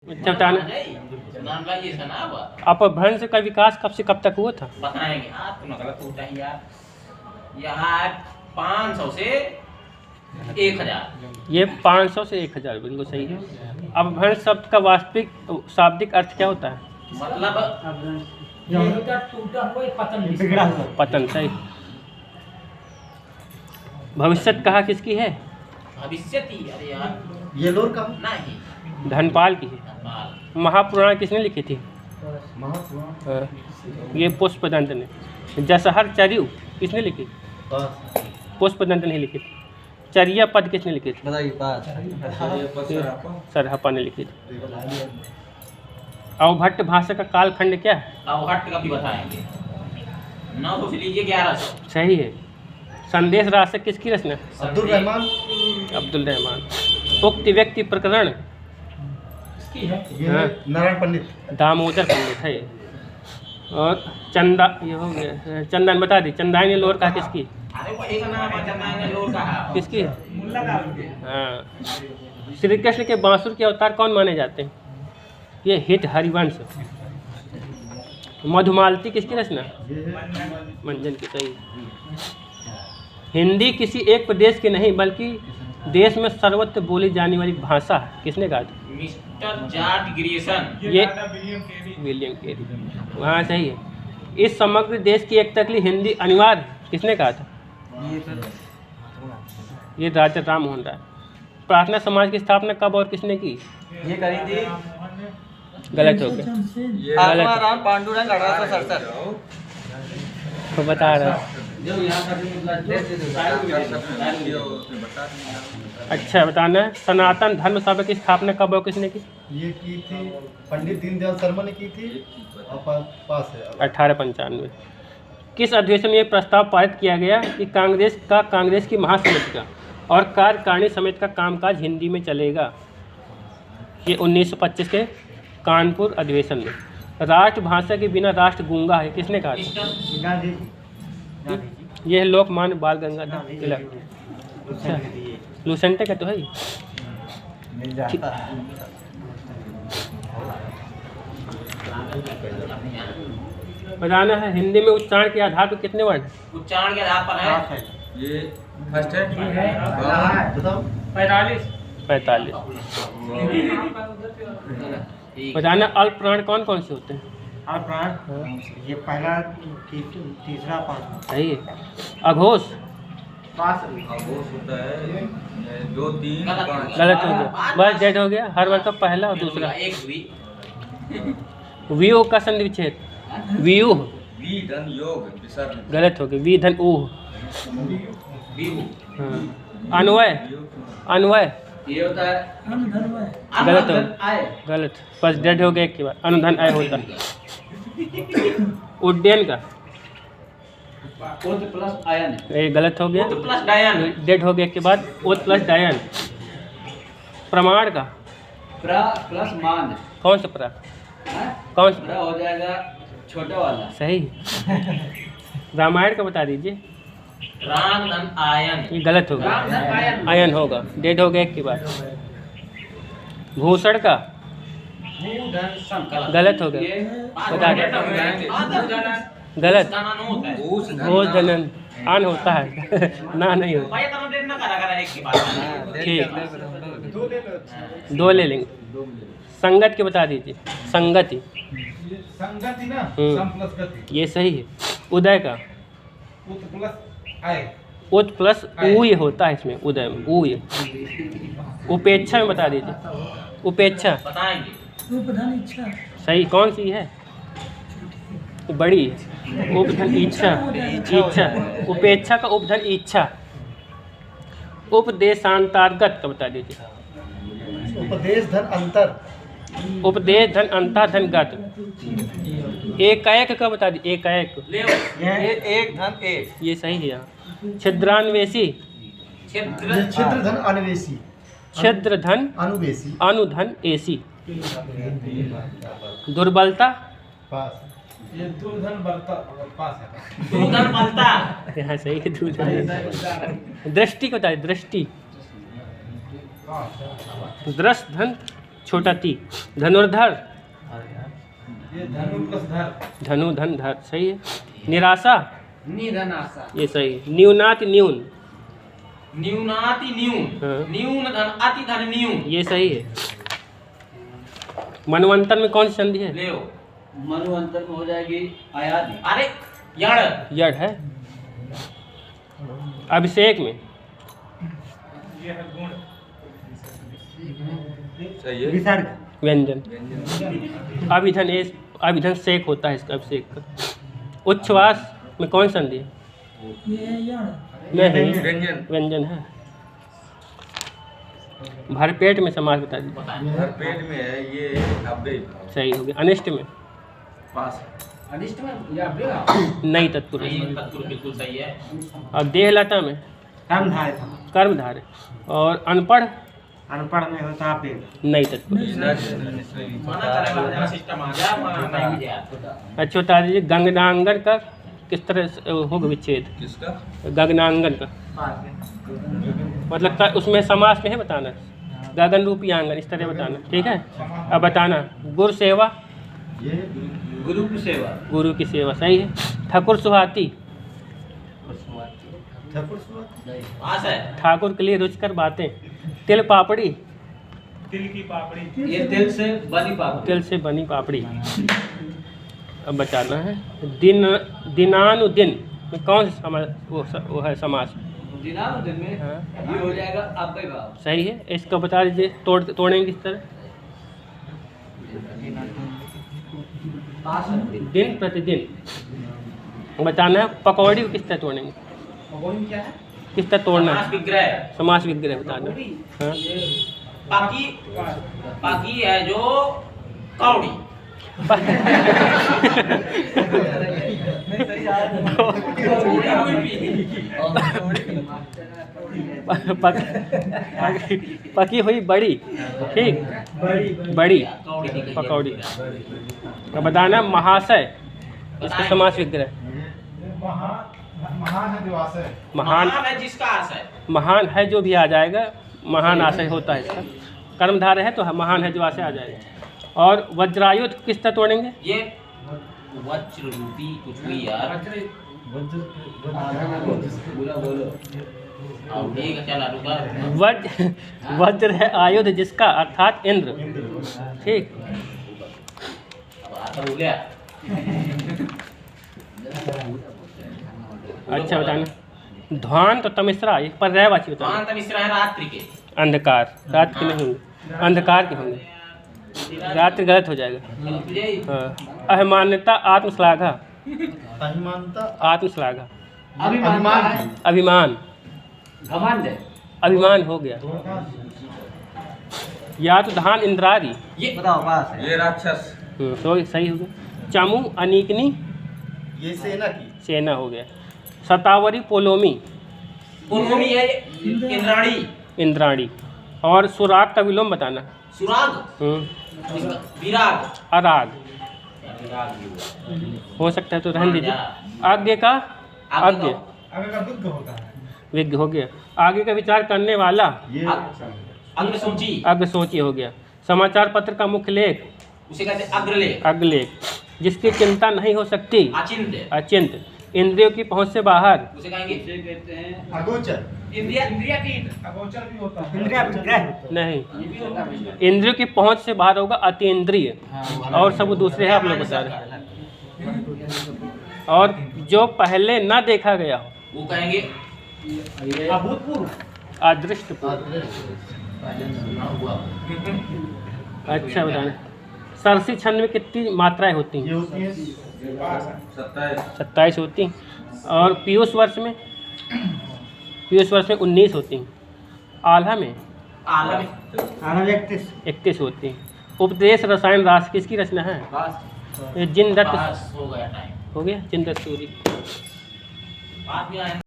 अच्छा बताना। अपभ्रंश का विकास कब से कब तक हुआ था? बताएंगे। आप तो गलत होता है यार। यहाँ 500 से 1000। ये 500 से 1000 बिल्कुल सही है। अपभ्रंश शब्द का वास्तविक शाब्दिक अर्थ क्या होता है? मतलब पतन। सही। भविष्यत कहा किसकी है? भविष्यति। अरे यार ये लोर का नहीं, धनपाल की है। धनपाल। महापुराण किसने लिखी थी? ये पुष्पदंत ने। जसहर चर्यु किसने लिखी? पुष्पदंत ने लिखी थी। चर्या पद किसने लिखी थी? सरहपा ने लिखी थी। अवभट्ट भाषा का कालखंड क्या है? अवहट्ट का भी बताएंगे। 900 से लीजिए 1100। सही है। संदेश राशि किसकी रचना? अब्दुल रहमान। अब्दुल रहमान। उक्त व्यक्ति प्रकरण ये नारायण पंडित। दामोदर पंडित है। और चंदा ये हो गया। चंदन बता दी। चंदानी लोर कहा किसकी? अरे वही का नाम है, चंदानी लोर का है। किसकी? हाँ। श्री कृष्ण के बांसुर के अवतार कौन माने जाते हैं? ये हित हरिवंश। मधुमालती किसकी रचना? मंजन की। सही। हिंदी किसी एक प्रदेश की नहीं बल्कि देश में सर्वत्र बोली जाने वाली भाषा है। किसने कहा था? Mister George Grierson. ये विलियम कैरी। वहाँ सही है। इस समग्र देश की एकता के लिए हिंदी अनिवार्य है। किसने कहा था? ये राजा राम मोहन राय। प्रार्थना समाज की स्थापना कब और किसने की? ये करी थी गलत हो गया। आत्माराम पांडुरंग 1867। तो बता रहा। अच्छा बताना है। सनातन धर्म सभा की स्थापना कब और किसने की? ये की थी पंडित दीनदयाल शर्मा ने की थी और पास है 1895। किस अधिवेशन में ये प्रस्ताव पारित किया गया कि कांग्रेस की महासमिति का और कार्यकारिणी समिति का कामकाज हिंदी में चलेगा? ये 1925 के कानपुर अधिवेशन में। राष्ट्रभाषा के बिना राष्ट्र गूंगा है। किसने कहा था? यह लोकमान्य बाल गंगाधर तिलक। अच्छा लूसेंटे का तो है ही। बताना है हिंदी में उच्चारण के आधार पर कितने वर्ड? उच्चारण के आधार पर है। ये फर्स्ट है। 45। बताना अल्प प्राण कौन कौन से होते हैं? ये पहला तीसरा पांच। सही है। अघोष आगोश होता है 2 3 5। गलत हो गया। बस डेट हो गया। हर वर्ग का पहला और दूसरा। एक भी। व्यूह का संधि विच्छेद? व्यूह। वी धन योग विसर्ग। गलत हो गया। वी धन ऊह। हाँ। अन्वय। अन्वय ये होता है गलत हो। गलत। बस डेट हो गया एक के बाद। अनुधन आय होता है। उड्डयन का? ओत प्लस आयन। ये गलत हो गया। ओत प्लस डायन। डेट हो गया एक के बाद। ओत प्लस डायन। प्रमाण का? प्रा प्लस मान। कौन सा प्रा? कौन सा? प्रा हो जाएगा छोटा वाला। सही। रामायण का बता दीजिए। राम धन आयन। ये गलत हो राम धन गया। आयन। आयन होगा। डेट हो गया एक के बाद। भूषण का? गलत हो गया। बता दे। गलत। भूष धनन आन होता है ना नहीं होता। ठीक। 2 ले लेंगे। संगत के बता दीजिए। संगति। संगति ना सम प्लस गति। ये सही है। उदय का? उत प्लस आय। उत प्लस ऊ ये होता है इसमें। उदय में ऊ ये। उपेक्षा में बता दीजिए। उपेक्षा बताएंगे। सही। कौन सी है? बड़ी। उपधन इच्छा। इच्छा। उपेक्षा का उपधन इच्छा। उपदेशांतर्गत का बता दीजिए। उपदेश धन अंतर। उपदेश धन अंतर धन गत। एकाएक का बता दीजिए। एकाएक। ये एक धन एक। ये सही है। यहाँ छिद्रान्वेषी। छिद्र धन अन्वेषी। छिद्र धन अनुवेशी। अनुधन एसी। दुर्बलता? पास। ये दुर्धन बलता पास है। दूधन बलता। यहाँ सही है। दुर्बल। दृष्टि को बता दीजिए। दृष्टि। दृष्ट धन छोटा ती। धनुर्धर, ये धनु प्लस धर। धनु धन धर, सही है। निराशा, निधन आशा। ये सही है। न्यूनाति न्यून, न्यूनाति न्यून। हाँ। न्यून धन अति धन न्यून। ये सही है। मनवंतर में कौन सी संधि है? ले मनुअंतर में हो जाएगी आयादी। अरे यण। यड़ है। अभिषेक में सही है। व्यंजन। व्यंजन। अभिधन एस, अभिधन सेक होता है इसका, अभिषेक का। उच्छ्वास में कौन संधि है? नहीं, व्यंजन। व्यंजन है। भरपेट में समास बता दीजिए। बताएं। हर पेट में है ये अव्ययी भाव। सही हो गया। अनिष्ट में पास। अनिष्ट में या अव्यय? नहीं तत्पुरुष। नहीं, तत्पुरुष बिल्कुल सही है। और देहलता में कर्मधारय। और अनपढ़ में होता है नहीं तत्पुरुष। माना करे वाला सिस्टम आ गया, माना नहीं भी गया। अच्छा बता दीजिए गगनांगन का किस तरह से होगा विच्छेद? किसका? गगनांगन का मतलब उसमें समास में है बताना। गगन रूपी आंगन इस तरह बताना, ठीक है। अब बताना गुरु सेवा, ये गुरु की सेवा। गुरु की सेवा, सही है। ठाकुर सुहाती, ठाकुर सुहाती। पास है। ठाकुर के लिए रुचकर बातें। तिल पापड़ी, ये दिल से बनी पाप। तिल से बनी पापड़ी। अब बचाना है दिन, दिनानुदिन में कौन सा समास वो है समास? दिनानुदिन में हाँ। ये हो जाएगा अव्यय भाव। सही है। इसको बता दीजिए तोड़ेंगे किस तरह? पास है। दिन प्रतिदिन। बताना है पकौड़ी को किस तरह तोड़ेंगे? भगवान क्या है? किस तरह तोड़ना समास है? विग्रह। समास विग्रह बताना। हाँ। बाकी बाकी है जो कौड़ी। पकी हुई बड़ी, ठीक, बड़ी पकौड़ी। अब बताना महाशय, इसका समास विग्रह। महान है जो आशय। महान, है जिसका आशय। महान है जो भी आ जाएगा, महान आशय होता है इसका। कर्मधारय है तो महान है जो आशय आ जाएगा। और वज्रायुध किस तरह तोड़ेंगे? ये वज्र रूपी कुछ भी यार। बोलो अब ठीक है, चला रुका। वज्र है आयुध जिसका, अर्थात इंद्र, ठीक। अब आकर हो गया। अच्छा बताना ध्वान तो तमिश्रा, एक पर रहवाची बताना। ध्वान मिश्रा है रात्रि के। अंधकार, रात के नहीं होंगे, अंधकार के होंगे। रात्रि गलत हो जाएगा। हाँ। अभिमान्यता आत्मश्लाघा, अभिमानता आत्मश्लाघा। अभिमान। अभिमान, घमंड। अभिमान हो गया। या तो धान इंद्रारी, ये बताओ पास है। ये राक्षस। तो सही हो गया। चामू अनीकनी, ये सेना की। सेना हो गया। सतावरी पोलोमी, पूर्वी है इंद्राणी। इंद्राणी। और सुराग का विलोम बताना। सुराग। विराग। अराग विराग भी हुआ। हो सकता है तो रहने दीजिए। आगे का आगे आगे का दुग्ध होता है। विज्ञ हो गया। आगे का विचार करने वाला, ये अग्रसूची। अग्रसोची हो गया। समाचार पत्र का मुख्य लेख, उसे कहते हैं अग्रलेख। अग्रलेख। जिसकी चिंता नहीं हो सकती, अचिंत्य। अचिंत। इंद्रियों की पहुंच से बाहर, उसे कहेंगे कहते हैं अगोचर। इंद्रियातीत। अगोचर भी होता है। इंद्रिया विग्रह। नहीं, ये भी होता है। इंद्रियों की पहुंच से बाहर होगा अतीन्द्रिय। और सब दूसरे हैं, आप लोग बता रहे हैं। और जो पहले न देखा गया हो, वो कहेंगे अभूतपूर्व। अदृष्ट। अच्छा बताना सरसी छंद में कितनी मात्राएं होती ये हैं? होती है 27 होती हैं। और पीयूष वर्ष में 19 होती हैं। आल्हा में आलम। 31 होती हैं। उपदेश रसायन रास किसकी रचना है? बस ये जिन दत्त बस हो गया टाइम। हो गया, जिन दत्त सूरी। बाद में आए